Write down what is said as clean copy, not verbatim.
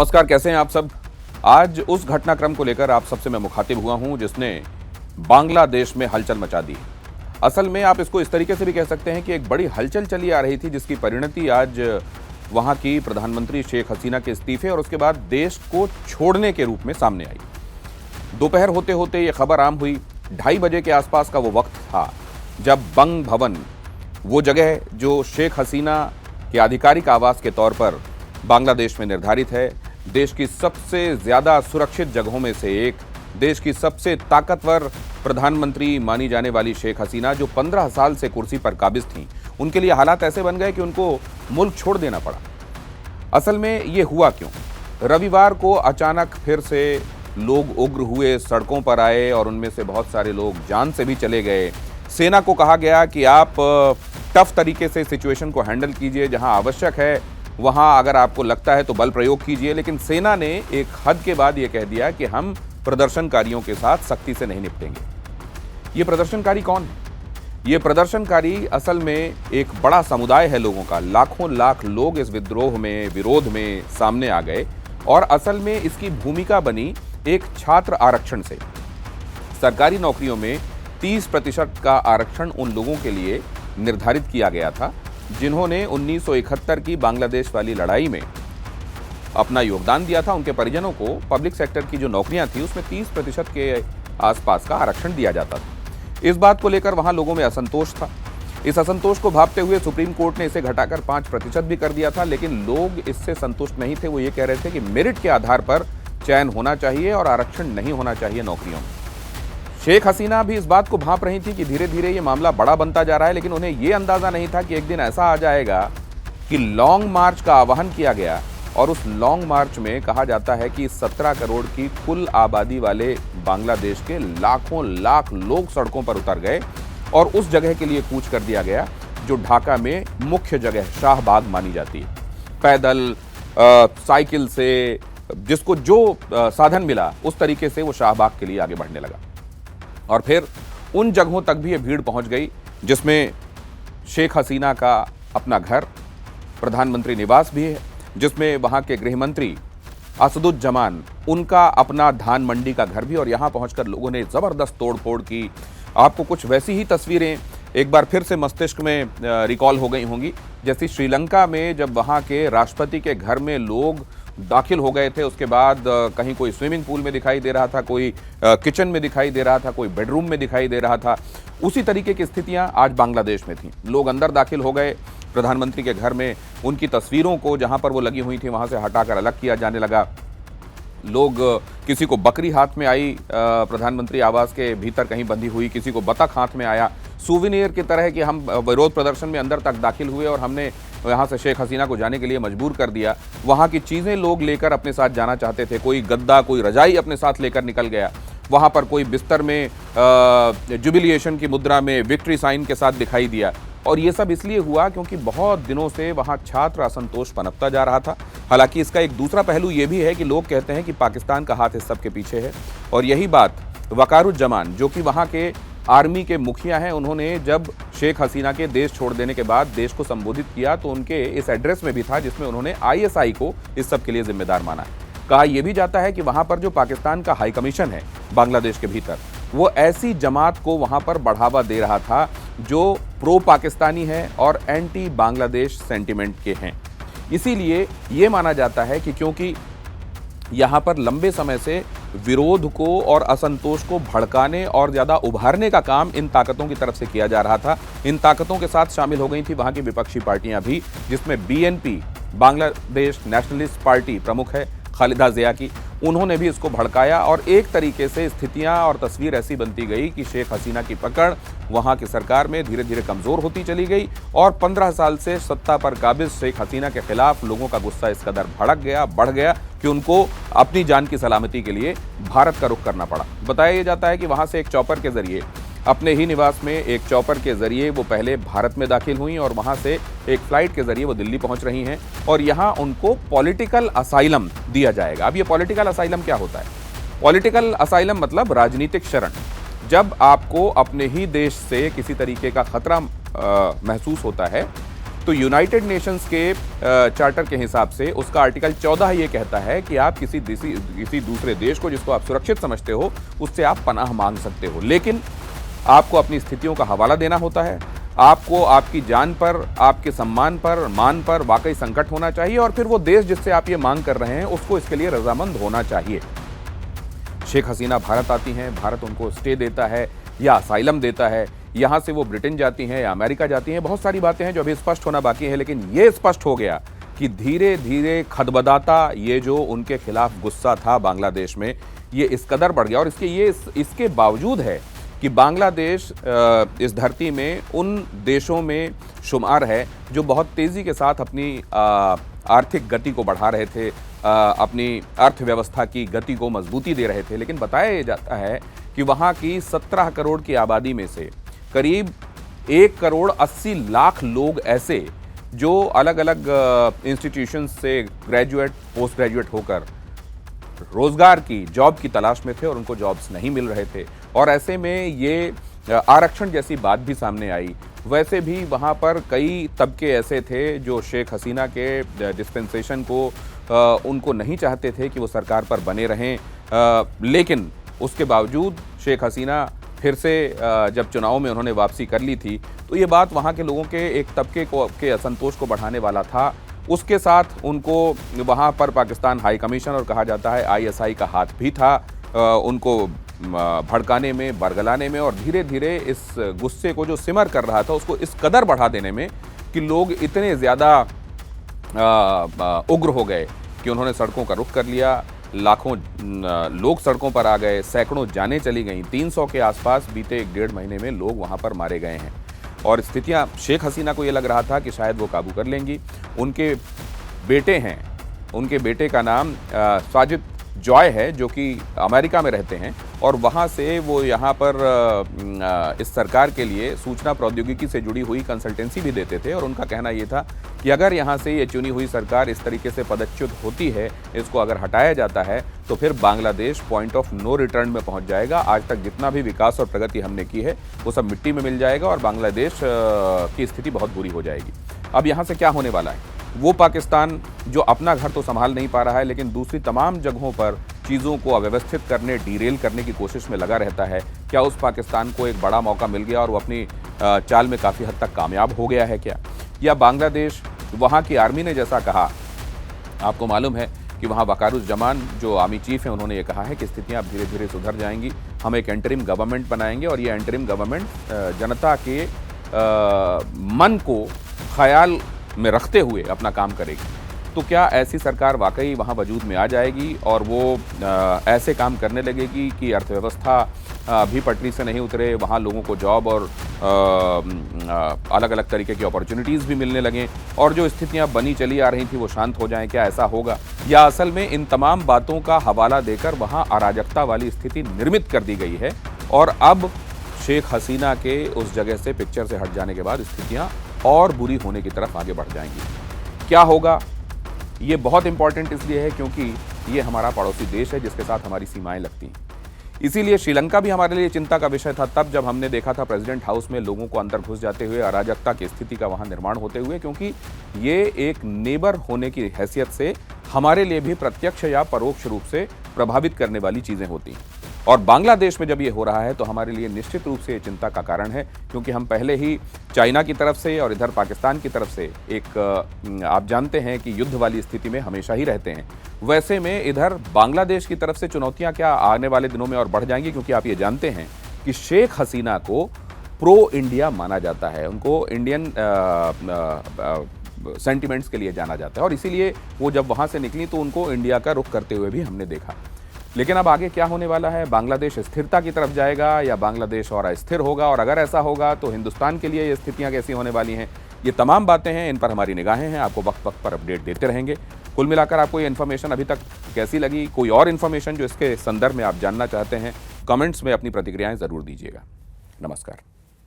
नमस्कार, कैसे हैं आप सब। आज उस घटनाक्रम को लेकर आप सबसे मैं मुखातिब हुआ हूं जिसने बांग्लादेश में हलचल मचा दी। असल में आप इसको इस तरीके से भी कह सकते हैं कि एक बड़ी हलचल चली आ रही थी जिसकी परिणति आज वहां की प्रधानमंत्री शेख हसीना के इस्तीफे और उसके बाद देश को छोड़ने के रूप में सामने आई। दोपहर होते होते ये खबर आम हुई। 2:30 बजे के आसपास का वो वक्त था जब बंग भवन, वो जगह जो शेख हसीना के आधिकारिक आवास के तौर पर बांग्लादेश में निर्धारित है, देश की सबसे ज्यादा सुरक्षित जगहों में से एक, देश की सबसे ताकतवर प्रधानमंत्री मानी जाने वाली शेख हसीना जो 15 साल से कुर्सी पर काबिज थीं, उनके लिए हालात ऐसे बन गए कि उनको मुल्क छोड़ देना पड़ा। असल में ये हुआ क्यों? रविवार को अचानक फिर से लोग उग्र हुए, सड़कों पर आए और उनमें से बहुत सारे लोग जान से भी चले गए। सेना को कहा गया कि आप टफ तरीके से सिचुएशन को हैंडल कीजिए, जहां आवश्यक है वहां अगर आपको लगता है तो बल प्रयोग कीजिए। लेकिन सेना ने एक हद के बाद यह कह दिया कि हम प्रदर्शनकारियों के साथ सख्ती से नहीं निपटेंगे। ये प्रदर्शनकारी कौन है? ये प्रदर्शनकारी असल में एक बड़ा समुदाय है लोगों का। लाखों लाख लोग इस विद्रोह में, विरोध में सामने आ गए और असल में इसकी भूमिका बनी एक छात्र आरक्षण से। सरकारी नौकरियों में 30% का आरक्षण उन लोगों के लिए निर्धारित किया गया था जिन्होंने 1971 की बांग्लादेश वाली लड़ाई में अपना योगदान दिया था। उनके परिजनों को पब्लिक सेक्टर की जो नौकरियां थी उसमें 30% के आसपास का आरक्षण दिया जाता था। इस बात को लेकर वहां लोगों में असंतोष था। इस असंतोष को भांपते हुए सुप्रीम कोर्ट ने इसे घटाकर 5% भी कर दिया था, लेकिन लोग इससे संतुष्ट नहीं थे। वो ये कह रहे थे कि मेरिट के आधार पर चयन होना चाहिए और आरक्षण नहीं होना चाहिए नौकरियों में। शेख हसीना भी इस बात को भांप रही थी कि धीरे धीरे ये मामला बड़ा बनता जा रहा है, लेकिन उन्हें ये अंदाजा नहीं था कि एक दिन ऐसा आ जाएगा कि लॉन्ग मार्च का आह्वान किया गया और उस लॉन्ग मार्च में कहा जाता है कि 17 करोड़ की कुल आबादी वाले बांग्लादेश के लाखों लाख लोग सड़कों पर उतर गए और उस जगह के लिए कूच कर दिया गया जो ढाका में मुख्य जगह शाहबाग मानी जाती है। पैदल, साइकिल से, जिसको जो साधन मिला उस तरीके से वो शाहबाग के लिए आगे बढ़ने लगा। और फिर उन जगहों तक भी ये भीड़ पहुंच गई जिसमें शेख हसीना का अपना घर, प्रधानमंत्री निवास भी है, जिसमें वहां के गृह मंत्री असदुज्जमान, उनका अपना धान मंडी का घर भी। और यहां पहुंचकर लोगों ने जबरदस्त तोड़फोड़ की। आपको कुछ वैसी ही तस्वीरें एक बार फिर से मस्तिष्क में रिकॉल हो गई होंगी जैसी श्रीलंका में जब वहां के राष्ट्रपति के घर में लोग दाखिल हो गए थे। उसके बाद कहीं कोई स्विमिंग पूल में दिखाई दे रहा था, कोई किचन में दिखाई दे रहा था, कोई बेडरूम में दिखाई दे रहा था। उसी तरीके की स्थितियां आज बांग्लादेश में थीं। लोग अंदर दाखिल हो गए प्रधानमंत्री के घर में, उनकी तस्वीरों को जहां पर वो लगी हुई थी वहां से हटाकर अलग किया जाने लगा। लोग, किसी को बकरी हाथ में आई प्रधानमंत्री आवास के भीतर कहीं बंधी हुई, किसी को बतख हाथ में आया, सूवेनियर की तरह कि हम विरोध प्रदर्शन में अंदर तक दाखिल हुए और हमने यहाँ से शेख हसीना को जाने के लिए मजबूर कर दिया। वहाँ की चीज़ें लोग लेकर अपने साथ जाना चाहते थे। कोई गद्दा, कोई रजाई अपने साथ लेकर निकल गया। वहाँ पर कोई बिस्तर में जुबिलिएशन की मुद्रा में विक्ट्री साइन के साथ दिखाई दिया। और ये सब इसलिए हुआ क्योंकि बहुत दिनों से वहाँ छात्र असंतोष पनपता जा रहा था। हालांकि इसका एक दूसरा पहलू ये भी है कि लोग कहते हैं कि पाकिस्तान का हाथ इस सब के पीछे है। और यही बात वकारुज्जमान, जो कि वहाँ के आर्मी के मुखिया हैं, उन्होंने जब शेख हसीना के देश छोड़ देने के बाद देश को संबोधित किया तो उनके इस एड्रेस में भी था जिसमें उन्होंने ISI को इस सब के लिए जिम्मेदार माना है। कहा यह भी जाता है कि वहां पर जो पाकिस्तान का हाई कमीशन है बांग्लादेश के भीतर, वो ऐसी जमात को वहां पर बढ़ावा दे रहा था जो प्रो पाकिस्तानी है और एंटी बांग्लादेश सेंटिमेंट के हैं। इसीलिए ये माना जाता है कि क्योंकि यहाँ पर लंबे समय से विरोध को और असंतोष को भड़काने और ज़्यादा उभारने का काम इन ताकतों की तरफ से किया जा रहा था। इन ताकतों के साथ शामिल हो गई थी वहाँ की विपक्षी पार्टियां भी, जिसमें BNP, बांग्लादेश नेशनलिस्ट पार्टी प्रमुख है खालिदा जिया की, उन्होंने भी इसको भड़काया। और एक तरीके से स्थितियां और तस्वीर ऐसी बनती गई कि शेख हसीना की पकड़ वहां की सरकार में धीरे धीरे कमजोर होती चली गई और 15 साल से सत्ता पर काबिज शेख हसीना के खिलाफ लोगों का गुस्सा इस कदर भड़क गया, बढ़ गया कि उनको अपनी जान की सलामती के लिए भारत का रुख करना पड़ा। बताया जाता है कि वहां से एक चॉपर के जरिए, अपने ही निवास में एक चॉपर के जरिए वो पहले भारत में दाखिल हुई और वहां से एक फ्लाइट के जरिए वो दिल्ली पहुंच रही हैं और यहां उनको पॉलिटिकल असाइलम दिया जाएगा। अब ये पॉलिटिकल असाइलम क्या होता है? पॉलिटिकल असाइलम मतलब राजनीतिक शरण। जब आपको अपने ही देश से किसी तरीके का खतरा महसूस होता है तो यूनाइटेड नेशंस के चार्टर के हिसाब से उसका आर्टिकल 14 ये कहता है कि आप किसी दूसरे देश को जिसको आप सुरक्षित समझते हो उससे आप पनाह मांग सकते हो, लेकिन आपको अपनी स्थितियों का हवाला देना होता है। आपको आपकी जान पर, आपके सम्मान पर, मान पर वाकई संकट होना चाहिए और फिर वो देश जिससे आप ये मांग कर रहे हैं उसको इसके लिए रजामंद होना चाहिए। शेख हसीना भारत आती हैं, भारत उनको स्टे देता है या असाइलम देता है, यहाँ से वो ब्रिटेन जाती हैं या अमेरिका जाती हैं। बहुत सारी बातें हैं जो अभी स्पष्ट होना बाकी है, लेकिन ये स्पष्ट हो गया कि धीरे धीरे खदबदाता ये जो उनके खिलाफ गुस्सा था बांग्लादेश में, ये इस कदर बढ़ गया। और इसके बावजूद है कि बांग्लादेश इस धरती में उन देशों में शुमार है जो बहुत तेज़ी के साथ अपनी आर्थिक गति को बढ़ा रहे थे, अपनी अर्थव्यवस्था की गति को मजबूती दे रहे थे। लेकिन बताया जाता है कि वहाँ की 17 करोड़ की आबादी में से करीब 1 करोड़ 80 लाख लोग ऐसे जो अलग अलग इंस्टीट्यूशन से ग्रेजुएट, पोस्ट ग्रेजुएट होकर रोजगार की, जॉब की तलाश में थे और उनको जॉब्स नहीं मिल रहे थे। और ऐसे में ये आरक्षण जैसी बात भी सामने आई। वैसे भी वहाँ पर कई तबके ऐसे थे जो शेख हसीना के डिस्पेंसेशन को उनको नहीं चाहते थे कि वो सरकार पर बने रहें, लेकिन उसके बावजूद शेख हसीना फिर से जब चुनाव में उन्होंने वापसी कर ली थी तो ये बात वहाँ के लोगों के एक तबके के असंतोष को बढ़ाने वाला था। उसके साथ उनको वहाँ पर पाकिस्तान हाई कमीशन और कहा जाता है ISI का हाथ भी था उनको भड़काने में, बरगलाने में और धीरे धीरे इस गुस्से को जो सिमर कर रहा था उसको इस कदर बढ़ा देने में कि लोग इतने ज़्यादा उग्र हो गए कि उन्होंने सड़कों का रुख कर लिया। लाखों लोग सड़कों पर आ गए, सैकड़ों जानें चली गईं। 300 के आसपास बीते 1.5 महीने में लोग वहाँ पर मारे गए हैं और स्थितियाँ, शेख हसीना को ये लग रहा था कि शायद वो काबू कर लेंगी। उनके बेटे हैं, उनके बेटे का नाम साजिद जॉय है जो कि अमेरिका में रहते हैं और वहाँ से वो यहाँ पर इस सरकार के लिए सूचना प्रौद्योगिकी से जुड़ी हुई कंसल्टेंसी भी देते थे। और उनका कहना ये था कि अगर यहाँ से ये चुनी हुई सरकार इस तरीके से पदच्युत होती है, इसको अगर हटाया जाता है तो फिर Bangladesh point of no return में पहुँच जाएगा। आज तक जितना भी विकास और प्रगति हमने की है वो सब मिट्टी में मिल जाएगा और बांग्लादेश की स्थिति बहुत बुरी हो जाएगी। अब यहाँ से क्या होने वाला है? वो पाकिस्तान जो अपना घर तो संभाल नहीं पा रहा है लेकिन दूसरी तमाम जगहों पर चीज़ों को अव्यवस्थित करने, डीरेल करने की कोशिश में लगा रहता है। क्या उस पाकिस्तान को एक बड़ा मौका मिल गया और वो अपनी चाल में काफ़ी हद तक कामयाब हो गया है क्या? या बांग्लादेश, वहाँ की आर्मी ने जैसा कहा, आपको मालूम है कि वहाँ वकारुज्जमान जो आर्मी चीफ हैं उन्होंने ये कहा है कि स्थितियाँ अब धीरे धीरे सुधर जाएंगी, हम एक एंटरिम गवर्नमेंट बनाएंगे और ये एंटरिम गवर्नमेंट जनता के मन को ख्याल में रखते हुए अपना काम करेगी। तो क्या ऐसी सरकार वाकई वहाँ वजूद में आ जाएगी और वो ऐसे काम करने लगेगी कि अर्थव्यवस्था भी पटरी से नहीं उतरे, वहाँ लोगों को जॉब और अलग अलग तरीके की अपॉर्चुनिटीज़ भी मिलने लगें और जो स्थितियाँ बनी चली आ रही थी वो शांत हो जाएं? क्या ऐसा होगा या असल में इन तमाम बातों का हवाला देकर वहाँ अराजकता वाली स्थिति निर्मित कर दी गई है और अब शेख हसीना के उस जगह से, पिक्चर से हट जाने के बाद स्थितियाँ और बुरी होने की तरफ आगे बढ़ जाएंगी? क्या होगा? ये बहुत इंपॉर्टेंट इसलिए है क्योंकि ये हमारा पड़ोसी देश है जिसके साथ हमारी सीमाएं लगती हैं। इसीलिए श्रीलंका भी हमारे लिए चिंता का विषय था तब जब हमने देखा था प्रेसिडेंट हाउस में लोगों को अंदर घुस जाते हुए, अराजकता की स्थिति का वहाँ निर्माण होते हुए, क्योंकि ये एक नेबर होने की हैसियत से हमारे लिए भी प्रत्यक्ष या परोक्ष रूप से प्रभावित करने वाली चीज़ें होती हैं। और बांग्लादेश में जब ये हो रहा है तो हमारे लिए निश्चित रूप से चिंता का कारण है क्योंकि हम पहले ही चाइना की तरफ से और इधर पाकिस्तान की तरफ से एक आप जानते हैं कि युद्ध वाली स्थिति में हमेशा ही रहते हैं। वैसे में इधर बांग्लादेश की तरफ से चुनौतियां क्या आने वाले दिनों में और बढ़ जाएंगी क्योंकि आप ये जानते हैं कि शेख हसीना को प्रो इंडिया माना जाता है, उनको इंडियन सेंटिमेंट्स के लिए जाना जाता है और इसीलिए वो जब वहाँ से निकली तो उनको इंडिया का रुख करते हुए भी हमने देखा। लेकिन अब आगे क्या होने वाला है? बांग्लादेश स्थिरता की तरफ जाएगा या बांग्लादेश और अस्थिर होगा? और अगर ऐसा होगा तो हिंदुस्तान के लिए ये स्थितियां कैसी होने वाली हैं? ये तमाम बातें हैं, इन पर हमारी निगाहें हैं, आपको वक्त वक्त पर अपडेट देते रहेंगे। कुल मिलाकर आपको ये इन्फॉर्मेशन अभी तक कैसी लगी? कोई और इन्फॉर्मेशन जो इसके संदर्भ में आप जानना चाहते हैं, कमेंट्स में अपनी प्रतिक्रियाएं ज़रूर दीजिएगा। नमस्कार।